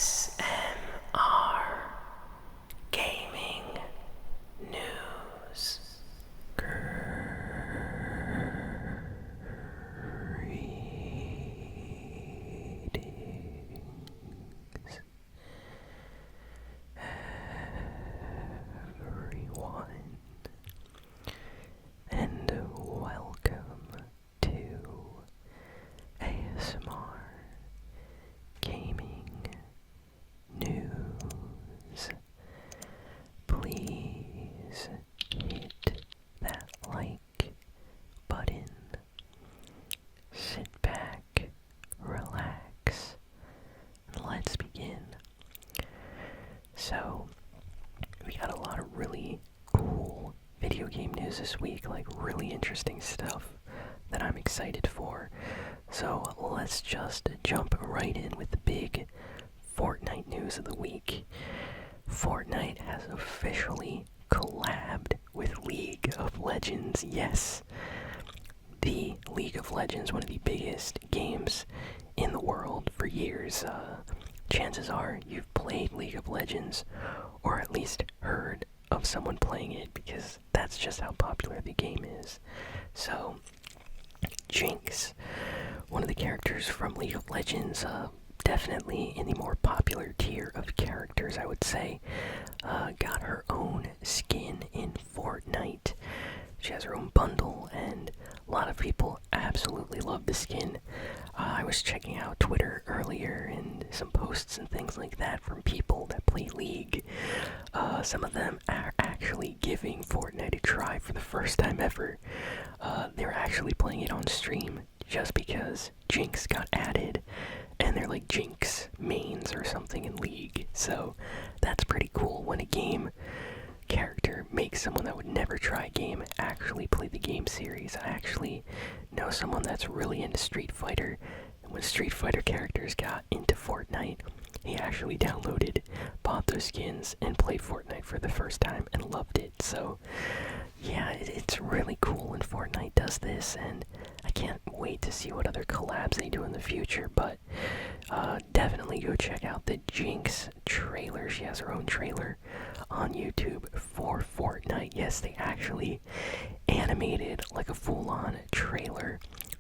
ASMR Gaming News. Greetings, everyone, and welcome to ASMR Gaming News. Please hit that like button. Sit back, relax, and let's begin. So, we got a lot of really cool video game news this week, like really interesting stuff that I'm excited for. So let's just jump right in with the big Fortnite news of the week. Fortnite has officially collabed with League of Legends. Yes, the League of Legends, one of the biggest games in the world for years. Chances are you've played League of Legends, or at least heard of someone playing it, because that's just how popular the game is. So, Jinx, one of the characters from League of Legends, definitely in the more popular tier of characters, I would say, got her own skin in Fortnite. She has her own bundle, and a lot of people absolutely love the skin. I was checking out Twitter earlier, and some posts and things like that from people that play League. Some of them are actually giving Fortnite a try for the first time ever. They're actually playing it on stream just because Jinx got added, and they're like Jinx mains or something in League. So that's pretty cool when a game character makes someone that would never try a game actually play the game series. I actually know someone that's really into Street Fighter, and when Street Fighter characters got into Fortnite, he actually downloaded, bought those skins, and played Fortnite for the first time and loved it. So yeah, it's really cool when Fortnite does this, and I can't wait to see what other collabs they do in the future. But definitely go check out the Jinx trailer. She has her own trailer on YouTube for Fortnite. Yes, they actually animated like a full-on trailer.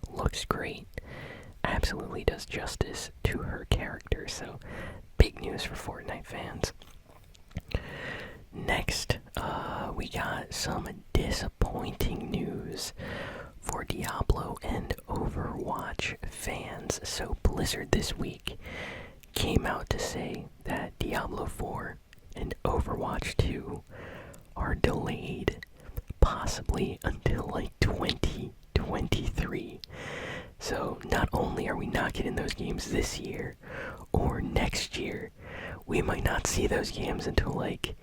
Looks great. Absolutely does justice to her character. So, big news for Fortnite fans. Next, we got some disappointing news for Diablo and Overwatch fans. So Blizzard this week came out to say that Diablo 4 and Overwatch 2 are delayed, possibly until like 2023. So not only are we not getting those games this year or next year, we might not see those games until like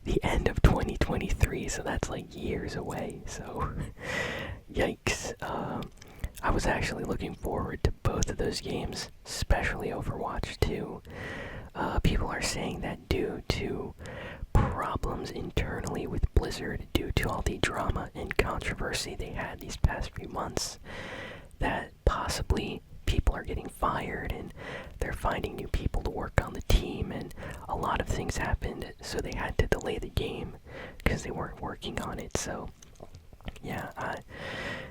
the end of 2023, so that's like years away. So yikes. I was actually looking forward to both of those games, especially Overwatch 2. People are saying that due to problems internally with Blizzard, due to all the drama and controversy they had these past few months, that possibly people are getting fired and they're finding new people to work on the team, and a lot of things happened, so they had to delay the game because they weren't working on it. So yeah,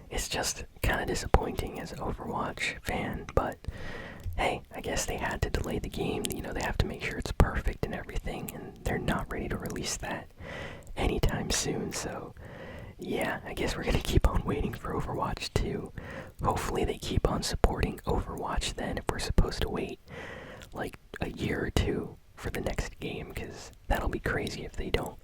it's just kind of disappointing as an Overwatch fan, but hey, I guess they had to delay the game. You know, they have to make sure it's perfect and everything, and they're not ready to release that anytime soon. So yeah, I guess we're gonna keep on waiting for Overwatch 2. Hopefully they keep on supporting Overwatch then, if we're supposed to wait like a year or two for the next game, because that'll be crazy if they don't.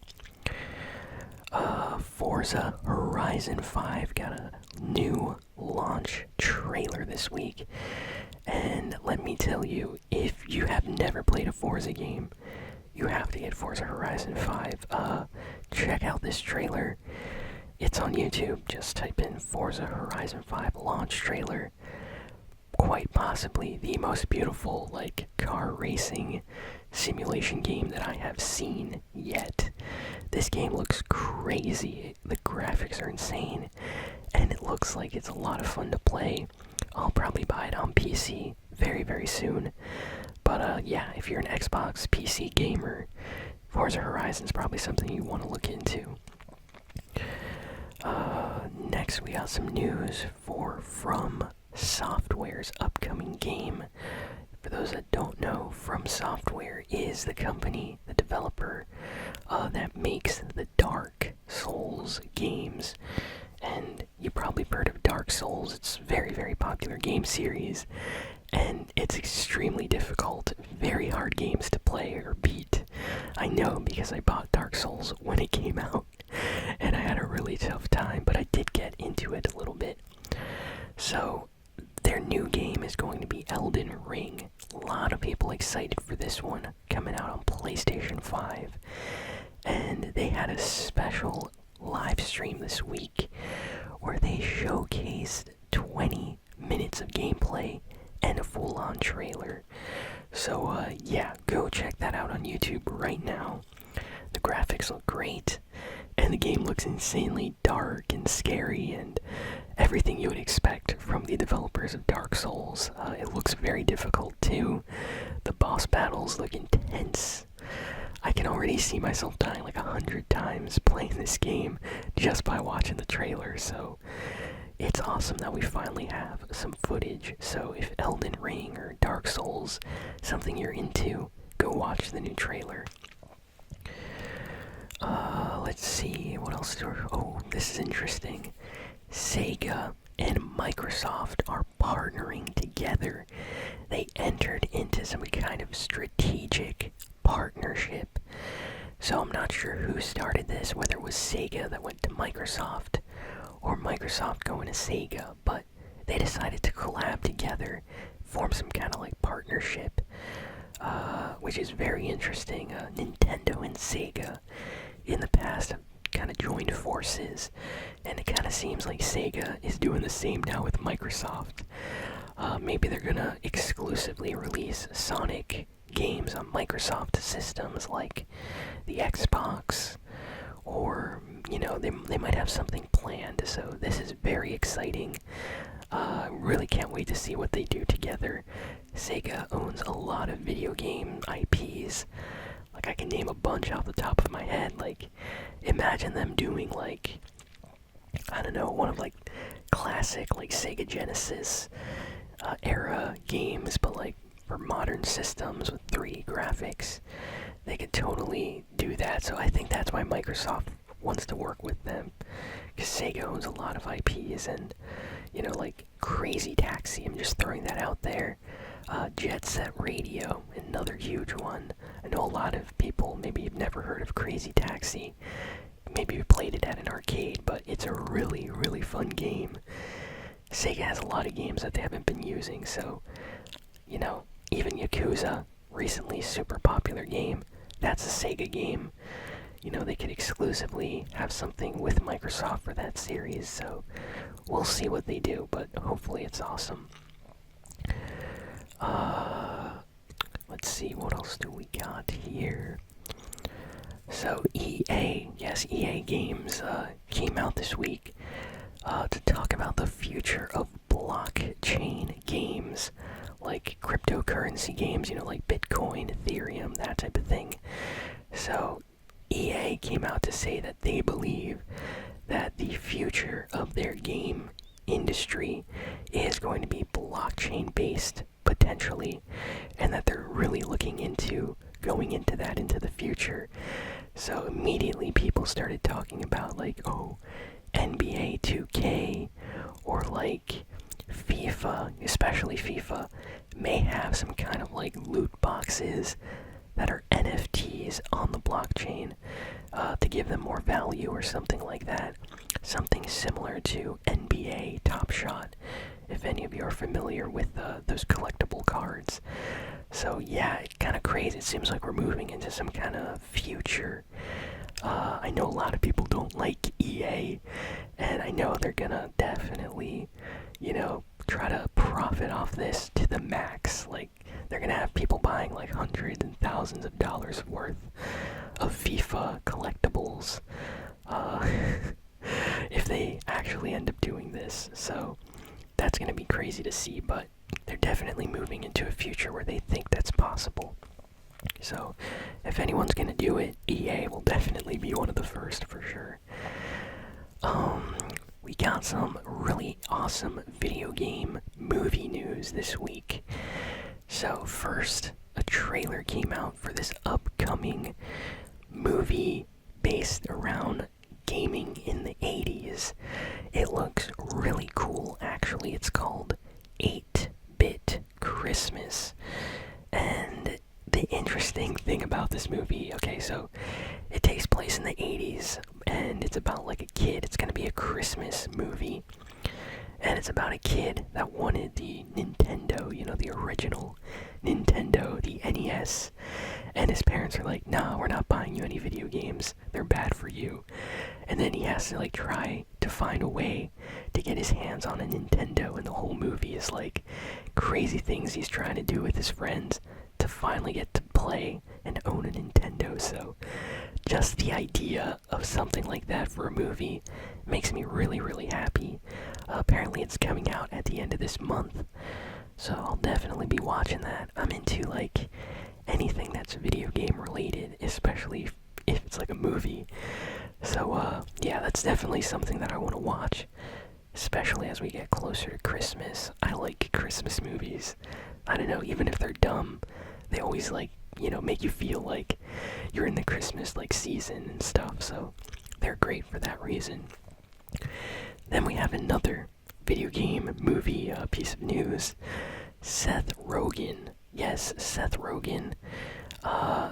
Forza Horizon 5 got a new launch trailer this week, and let me tell you, if you have never played a Forza game, you have to get Forza Horizon 5. Check out this trailer. It's on YouTube. Just type in Forza Horizon 5 launch trailer. Quite possibly the most beautiful, like, car racing simulation game that I have seen yet. This game looks crazy. The graphics are insane, and it looks like it's a lot of fun to play. I'll probably buy it on PC very, very soon. But yeah, if you're an Xbox PC gamer, Forza Horizon is probably something you want to look into. Next, we got some news for From Software's upcoming game. For those that don't know, From Software is the company, the developer, that makes the Dark Souls games. And you probably heard of Dark Souls. It's a very, very popular game series. And it's extremely difficult, very hard games to play or beat. I know because I bought Dark Souls when it came out. And I had a really tough time, but I did get into it a little bit. So, their new game is going to be Elden Ring. A lot of people excited for this one, coming out on PlayStation 5. And they had a special live stream this week where they showcased 20 minutes of gameplay and a full-on trailer. So, yeah, go check that out on YouTube right now. The graphics look great, and the game looks insanely dark and scary and everything you would expect from the developers of Dark Souls. It looks very difficult too. The boss battles look intense. I can already see myself dying like 100 times playing this game just by watching the trailer, so it's awesome that we finally have some footage. So if Elden Ring or Dark Souls, something you're into, go watch the new trailer. Let's see, what else oh, this is interesting. Sega and Microsoft are partnering together. They entered into some kind of strategic partnership. So I'm not sure who started this, whether it was Sega that went to Microsoft or Microsoft going to Sega, but they decided to collab together, form some kind of like partnership, which is very interesting. Nintendo and Sega in the past have kind of joined forces, and it kind of seems like Sega is doing the same now with Microsoft. Maybe they're gonna exclusively release Sonic games on Microsoft systems like the Xbox, or you know, they might have something planned. So this is very exciting. Really can't wait to see what they do together. Sega owns a lot of video game IPs. Like, I can name a bunch off the top of my head. Like, imagine them doing, like, I don't know, one of, like, classic, like, Sega Genesis era games, but, like, for modern systems with 3D graphics. They could totally do that, so I think that's why Microsoft wants to work with them. Because Sega owns a lot of IPs, and, you know, like, Crazy Taxi, I'm just throwing that out there. Jet Set Radio, another huge one. I know a lot of people, maybe you've never heard of Crazy Taxi. Maybe you played it at an arcade, but it's a really, really fun game. Sega has a lot of games that they haven't been using, so, you know, even Yakuza, recently super popular game, that's a Sega game. You know, they could exclusively have something with Microsoft for that series, so we'll see what they do, but hopefully it's awesome. Let's see, what else do we got here? So EA, yes, EA Games came out this week to talk about the future of blockchain games, like cryptocurrency games, you know, like Bitcoin, Ethereum, that type of thing. So EA came out to say that they believe that the future of their game industry is going to be blockchain based, potentially, and that they're really looking into going into that into the future. So immediately people started talking about, like, oh, NBA 2K or like FIFA, especially FIFA, may have some kind of like loot boxes that are NFTs on the blockchain to give them more value or something like that. Something similar to NBA Top Shot, if any of you are familiar with those collectible cards. So yeah, it's kind of crazy. It seems like we're moving into some kind of future. I know a lot of people don't like EA, and I know they're gonna definitely, you know, try to profit off this to the max. Like, they're gonna have people buying like hundreds and thousands of dollars worth of FIFA collectibles if they actually end up doing this. So that's gonna be crazy to see, but they're definitely moving into a future where they think that's possible. So first, a trailer came out for this upcoming movie based around gaming in the 80s. It looks really cool, actually. It's called 8-Bit Christmas. And the interesting thing about this movie, okay, so it takes place in the 80s, and it's about like a kid. It's gonna be a Christmas movie. And it's about a kid that wanted the Nintendo, the original Nintendo, the NES. And his parents are like, nah, we're not buying you any video games. They're bad for you. And then he has to try to find a way to get his hands on a Nintendo. And the whole movie is crazy things he's trying to do with his friends to finally get to play and own a Nintendo. So just the idea of something like that for a movie makes me really, really happy. Apparently it's coming out at the end of this month, so I'll definitely be watching that. I'm into anything that's video game related, especially if it's a movie. So yeah, that's definitely something that I want to watch, especially as we get closer to Christmas. I like Christmas movies. I don't know, even if they're dumb, they always make you feel like you're in the Christmas season and stuff, so they're great for that reason. Then we have another video game movie piece of news. Seth Rogen. Yes, Seth Rogen.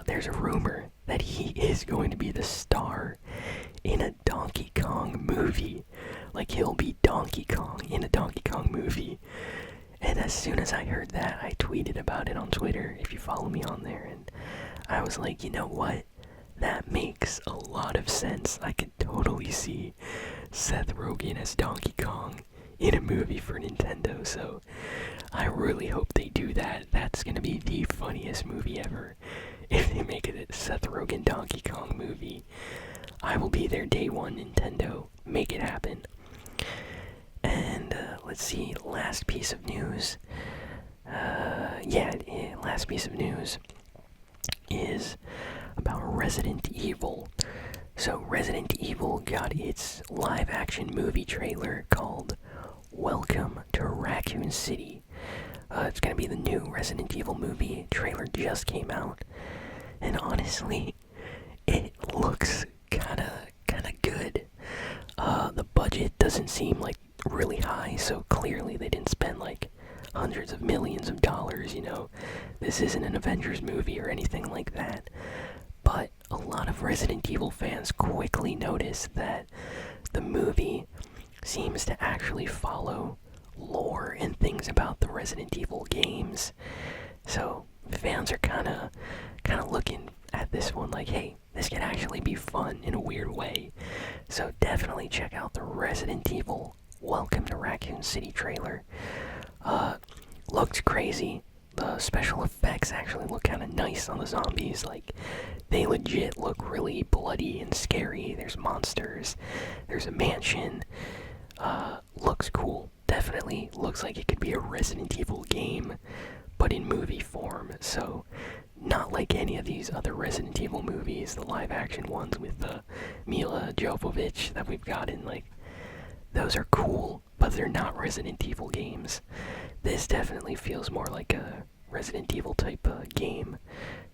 There's a rumor that he is going to be the star in a Donkey Kong movie. He'll be Donkey Kong in a Donkey Kong movie. And as soon as I heard that, I tweeted about it on Twitter, if you follow me on there, and I was like, you know what? That makes a lot of sense. I could totally see Seth Rogen as Donkey Kong in a movie for Nintendo, so I really hope they do that. That's gonna be the funniest movie ever. If they make it a Seth Rogen Donkey Kong movie, I will be there day one, Nintendo. Make it happen. And let's see, last piece of news. Last piece of news is about Resident Evil. So Resident Evil got its live action movie trailer called Welcome to Raccoon City. It's gonna be the new Resident Evil movie. Trailer just came out, and honestly, it looks kinda good. The budget doesn't seem really high, so clearly they didn't spend hundreds of millions of dollars. This isn't an Avengers movie or anything like that. But a lot of Resident Evil fans quickly noticed that the movie seems to actually follow lore and things about the Resident Evil games. So fans are kind of looking at this one hey, this can actually be fun in a weird way. So definitely check out the Resident Evil Welcome to Raccoon City trailer. Looked crazy. The special effects actually look kind of nice on the zombies. They legit look really bloody and scary. There's monsters. There's a mansion. Looks cool. Definitely looks like it could be a Resident Evil game, but in movie form. So, not like any of these other Resident Evil movies, the live action ones with Mila Jovovich that we've gotten. Those are cool, but they're not Resident Evil games. This definitely feels more like a Resident Evil type game,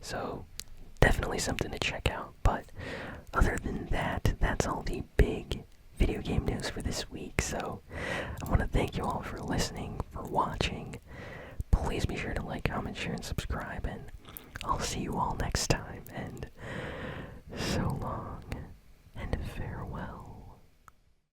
so definitely something to check out. But other than that, that's all the big video game news for this week. So I want to thank you all for listening, for watching. Please be sure to like, comment, share, and subscribe, and I'll see you all next time.